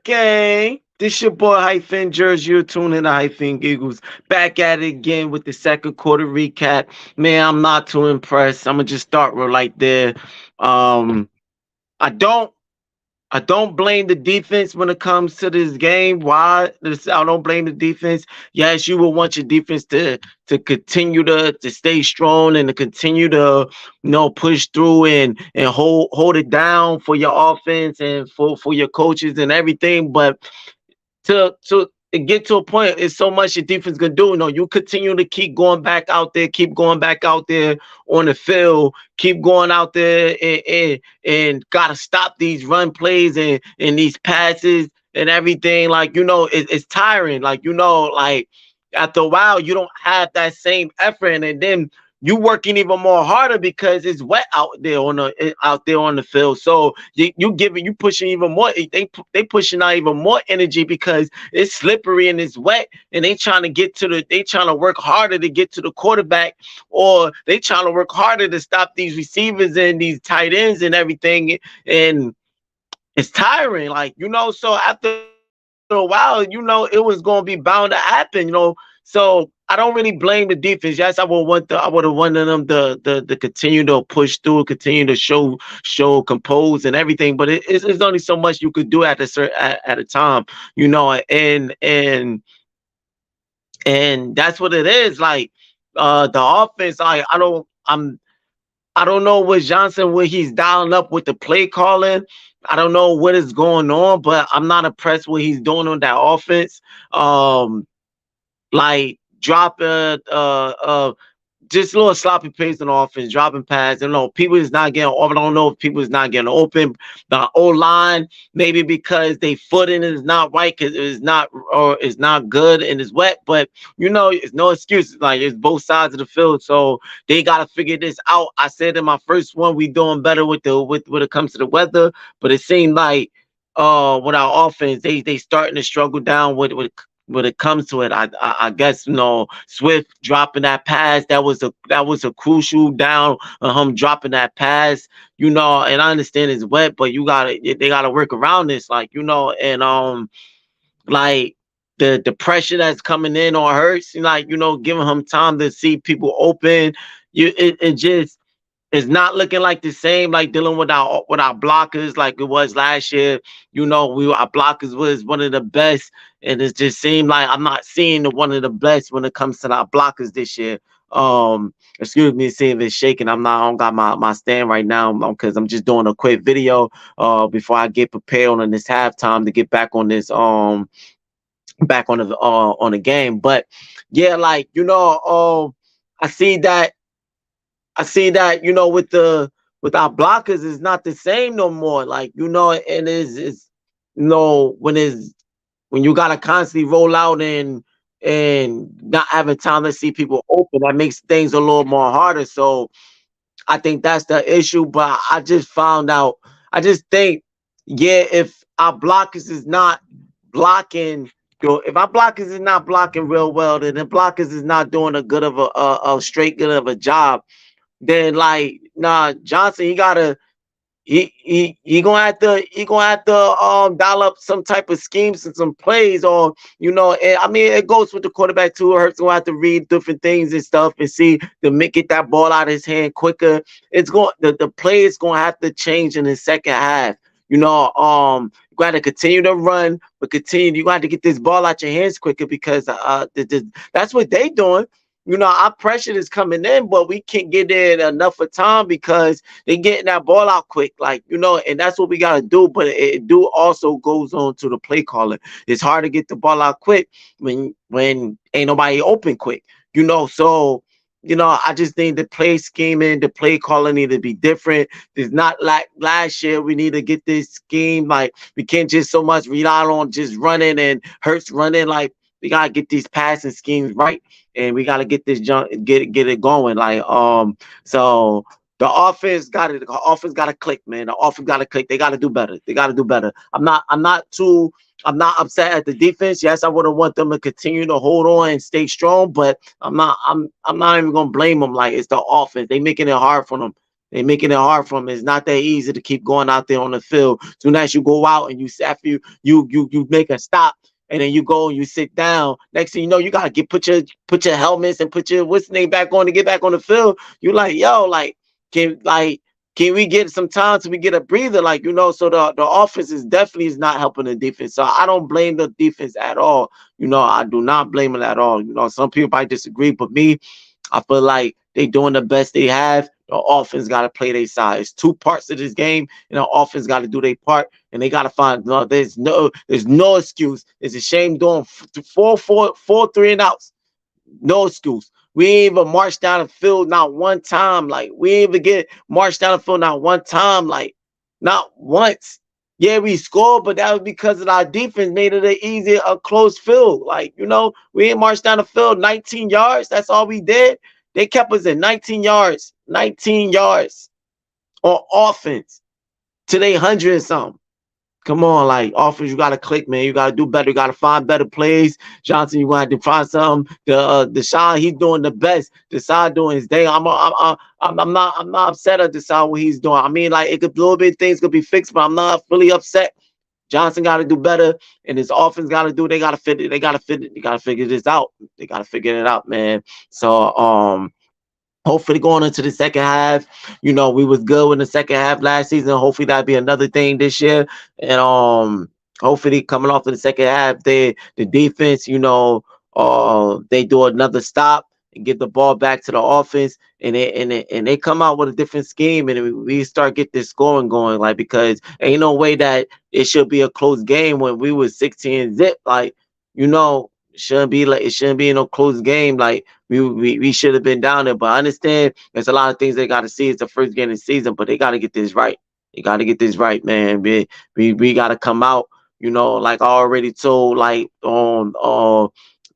Gang. This your boy Hyphen Jersey. You're tuning in to Hyphen Giggles. Back at it again with the second quarter recap. Man, I'm not too impressed. I'm gonna just start right there. Um, I don't I don't blame the defense when it comes to this game. Why? I don't blame the defense. Yes, you will want your defense to continue to stay strong and to continue to push through and hold it down for your offense and for your coaches and everything. But to get to a point, it's so much your defense can do. You continue to keep going back out there, keep going back out there on the field, keep going out there and gotta stop these run plays and these passes and everything. Like, it's tiring. Like, like after a while, you don't have that same effort, and then you working even more harder because it's wet out there on the field. So you pushing even more. They pushing out even more energy because it's slippery and it's wet, and they trying to work harder to get to the quarterback, or they trying to work harder to stop these receivers and these tight ends and everything. And it's tiring, so after a while, it was going to be bound to happen. So I don't really blame the defense. Yes, I would have wanted them to continue to push through, continue to show compose and everything. But it's only so much you could do at a time, and that's what it is. Like the offense, I don't know what he's dialing up with the play calling. I don't know what is going on, but I'm not impressed what he's doing on that offense. Like dropping just a little sloppy pace on offense, dropping pads. People is not getting open. I don't know if people is not getting open. The O line, maybe because they footing is not right, because it's not good and it's wet. But it's no excuses. Like, it's both sides of the field, so they gotta figure this out. I said in my first one, we doing better with when it comes to the weather, but it seemed like with our offense, they starting to struggle down with when it comes to it. I guess Swift dropping that pass, that was a crucial down on him dropping that pass. And I understand it's wet, but they gotta work around this, and like the pressure that's coming in on Hurts, giving him time to see people open. It just it's not looking like the same, like dealing with our blockers like it was last year. Our blockers was one of the best, and it just seemed like I'm not seeing one of the best when it comes to our blockers this year. Excuse me, seeing it's shaking. I don't got my stand right now because I'm just doing a quick video before I get prepared on this halftime to get back on this back on the game. But yeah, I see that with our blockers, it's not the same no more. And it's when you gotta constantly roll out and not having time to see people open, that makes things a little more harder. So I think that's the issue. But I just think, yeah, if our blockers is not blocking, if our blockers is not blocking real well, then the blockers is not doing a straight good of a job. Then Johnson, he gonna have to dial up some type of schemes and some plays, or and, I mean, it goes with the quarterback too. Hurts gonna have to read different things and stuff and see to get that ball out of his hand quicker. The play is gonna have to change in the second half. You got to continue to run, but you got to get this ball out your hands quicker, because that's what they doing. Our pressure is coming in, but we can't get in enough of time because they're getting that ball out quick. And that's what we got to do. But it do also goes on to the play calling. It's hard to get the ball out quick when ain't nobody open quick, So, I just think the play scheming, the play calling need to be different. It's not like last year. We need to get this scheme. We can't just so much rely on just running and Hurts running. We gotta get these passing schemes right, and we gotta get this get it going. So the offense got it. The offense got to click, man. The offense got to click. They got to do better. They got to do better. I'm not upset at the defense. Yes, I would have want them to continue to hold on and stay strong, but I'm not even gonna blame them. It's the offense. They making it hard for them. They making it hard for them. It's not that easy to keep going out there on the field. Soon as you go out and you after you make a stop, and then you go and you sit down. Next thing you know, you gotta put your helmets and put your what's name back on to get back on the field. You like, yo, can like can we get some time so we get a breather? So the offense is not helping the defense. So I don't blame the defense at all. I do not blame it at all. Some people might disagree, but me, I feel like they doing the best they have. The offense got to play their side. It's two parts of this game, and the offense got to do their part, and they got to find. No, there's no excuse. It's a shame doing 4-3 and outs. No excuse. We ain't even marched down the field not one time. Like we ain't even get marched down the field not one time. Like not once. Yeah, we scored, but that was because of our defense made it an easy, a close field. We ain't marched down the field 19 yards. That's all we did. They kept us at 19 yards, 19 yards on offense to they 100 and something. Come on, offense, you gotta click, man. You gotta do better. You gotta find better plays. Johnson, you want to find something. Deshaun, he's doing the best. Deshaun doing his thing. I'm not upset at Deshaun what he's doing. I mean, it could a little bit things could be fixed, but I'm not fully upset. Johnson got to do better, and his offense got to do. They got to fit it. They got to fit it. They got to figure this out. They got to figure it out, man. So hopefully going into the second half, we was good in the second half last season. Hopefully that'll be another thing this year. And hopefully coming off of the second half, the defense, they do another stop and get the ball back to the offense, and they come out with a different scheme, and we start get this scoring going. Because ain't no way that it should be a close game when we was 16 zip. It shouldn't be no close game. We should have been down there. But I understand there's a lot of things they got to see. It's the first game of the season, but they got to get this right. They got to get this right, man. We got to come out. Like I already told,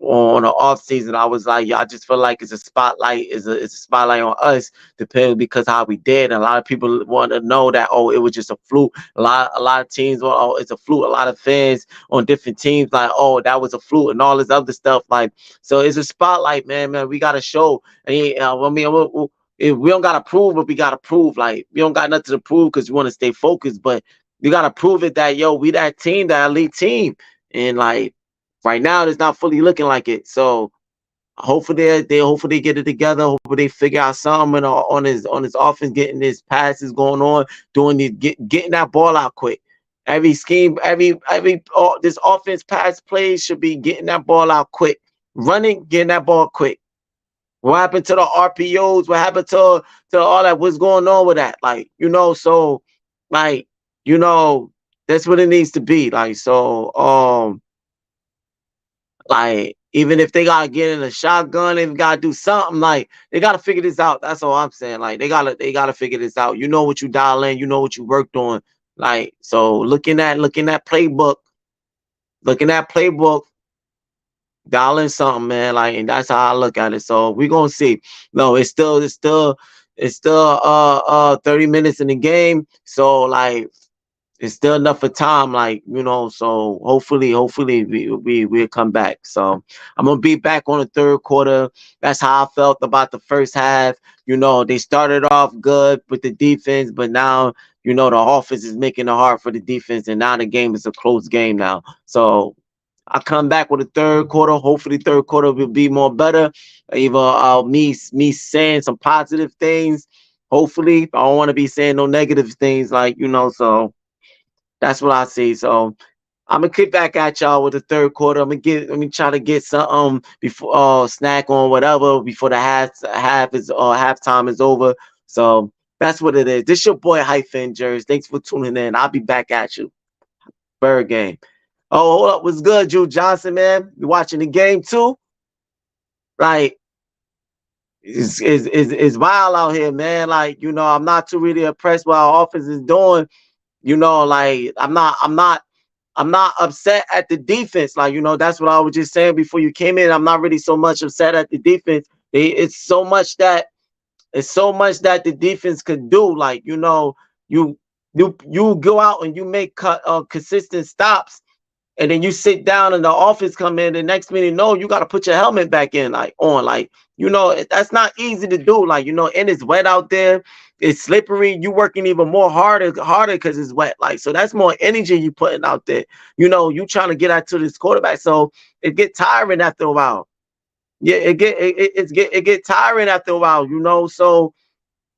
on the off season, I was like, yeah, I just feel like it's a spotlight. It's a spotlight on us, depending because how we did. And a lot of people want to know that it was just a fluke. A lot of teams, it's a fluke. A lot of fans on different teams that was a fluke and all this other stuff. So it's a spotlight, man. We got to show. And I mean, we don't gotta prove what we gotta prove. We don't got nothing to prove because we want to stay focused. But you gotta prove it that we that team, that elite team, and right now, it's not fully looking like it. So hopefully they get it together. Hopefully they figure out something on his offense, getting his passes going on, getting that ball out quick. Every scheme, this offense pass plays should be getting that ball out quick, running, getting that ball quick. What happened to the RPOs? What happened to all that? What's going on with that? So that's what it needs to be. Even if they gotta get in a shotgun, they gotta do something. They gotta figure this out. That's all I'm saying. They gotta figure this out. You know what you dial in. You know what you worked on. So looking at playbook, dial in something, man. And that's how I look at it. So we gonna see. No, it's still 30 minutes in the game. So it's still enough for time, so hopefully we'll come back. So I'm gonna be back on the third quarter. That's how I felt about the first half. They started off good with the defense, but now the offense is making it hard for the defense, and now the game is a close game now. So I come back with the third quarter. Hopefully third quarter will be more better. Either me saying some positive things. Hopefully I don't want to be saying no negative things, so that's what I see. So I'm gonna kick back at y'all with the third quarter. Let me try to get some before snack on whatever before the halftime is over. So that's what it is. This your boy Hyphen Jerz. Thanks for tuning in. I'll be back at you. Bird game. Oh, hold up. What's good, Drew Johnson, man? You watching the game too? It's wild out here, man. I'm not too really impressed with how offense is doing. I'm not upset at the defense. That's what I was just saying before you came in. I'm not really so much upset at the defense. It's so much that the defense could do. You go out and you make consistent stops, and then you sit down and the offense come in. The next minute, no, you got to put your helmet back in, on. That's not easy to do. And it's wet out there. it's slippery. You working even more harder because it's wet. Like, so that's more energy you putting out there. You trying to get out to this quarterback. So it get tiring after a while. Yeah, it get tiring after a while. So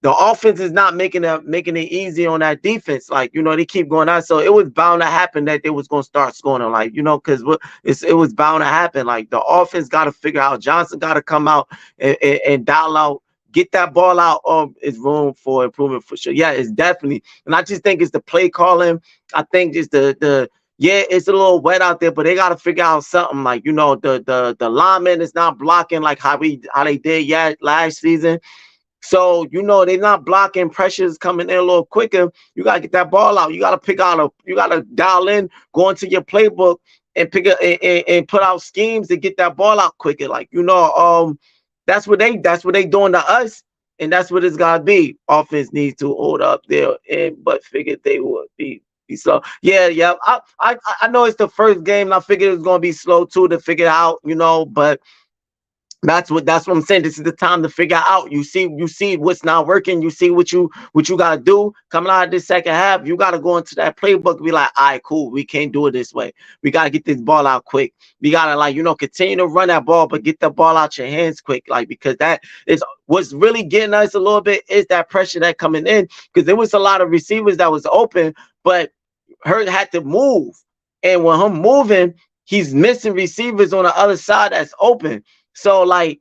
the offense is not making it easy on that defense. Like, they keep going out. So it was bound to happen that they was gonna start scoring. Like, because it was bound to happen. Like, the offense got to figure out. Johnson got to come out and dial out, get that ball out. It's room for improvement for sure. Yeah, it's definitely. And I just think it's the play calling. I think just the yeah, it's a little wet out there, but they got to figure out something. Like, the lineman is not blocking like how they did last season. So, they're not blocking, pressures coming in a little quicker. You gotta get that ball out. You gotta you gotta dial in, go into your playbook and pick up and put out schemes to get that ball out quicker. Like, that's what they doing to us, and that's what it's gotta be. Offense needs to hold up there, but figured they would be slow. Yeah, yeah. I know it's the first game, and I figured it was gonna be slow too to figure out, but that's what I'm saying. This is the time to figure out. You see what's not working. You see what you gotta do coming out of this second half. You gotta go into that playbook and be like, all right, cool. We can't do it this way. We gotta get this ball out quick. We gotta, like, continue to run that ball, but get the ball out your hands quick. Like, because that is what's really getting us a little bit, is that pressure that coming in. Because there was a lot of receivers that was open, but Hurt had to move. And when him moving, he's missing receivers on the other side that's open. So, like,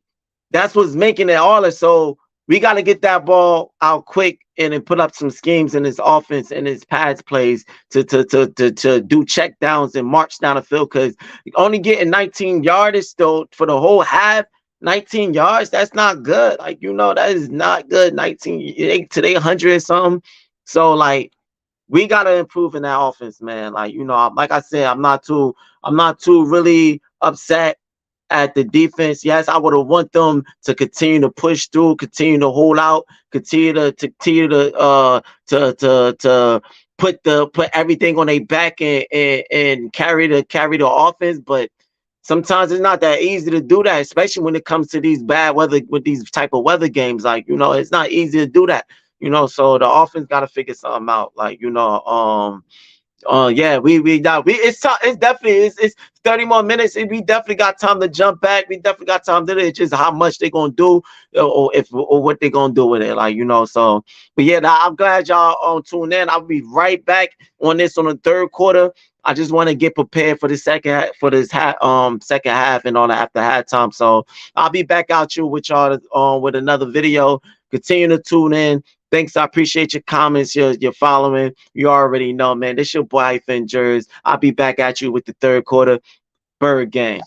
that's what's making it harder. So we got to get that ball out quick and then put up some schemes in his offense and his pads plays to do check downs and march down the field, because only getting 19 yards still for the whole half. 19 yards, that's not good. Like, that is not good. 19 today 100 or something. So, like, we gotta improve in that offense, man. Like, like I said, I'm not too really upset at the defense. Yes, I would have want them to continue to push through, continue to hold out, continue to put everything on their back and carry the offense. But sometimes it's not that easy to do that, especially when it comes to these bad weather, with these type of weather games. Like, it's not easy to do that. So the offense got to figure something out. Like, yeah, we got it's definitely it's 30 more minutes, and we definitely got time to jump back. We definitely got time to do it. It's just how much they gonna do, or what they gonna do with it. Like, so, but yeah, I'm glad y'all tune in. I'll be right back on the third quarter. I just want to get prepared for the second half and all that after halftime. So I'll be back out you with y'all with another video. Continue to tune in. Thanks. I appreciate your comments, your following. You already know, man. This your boy Hyphen Jers. I'll be back at you with the third quarter. Bird Gang.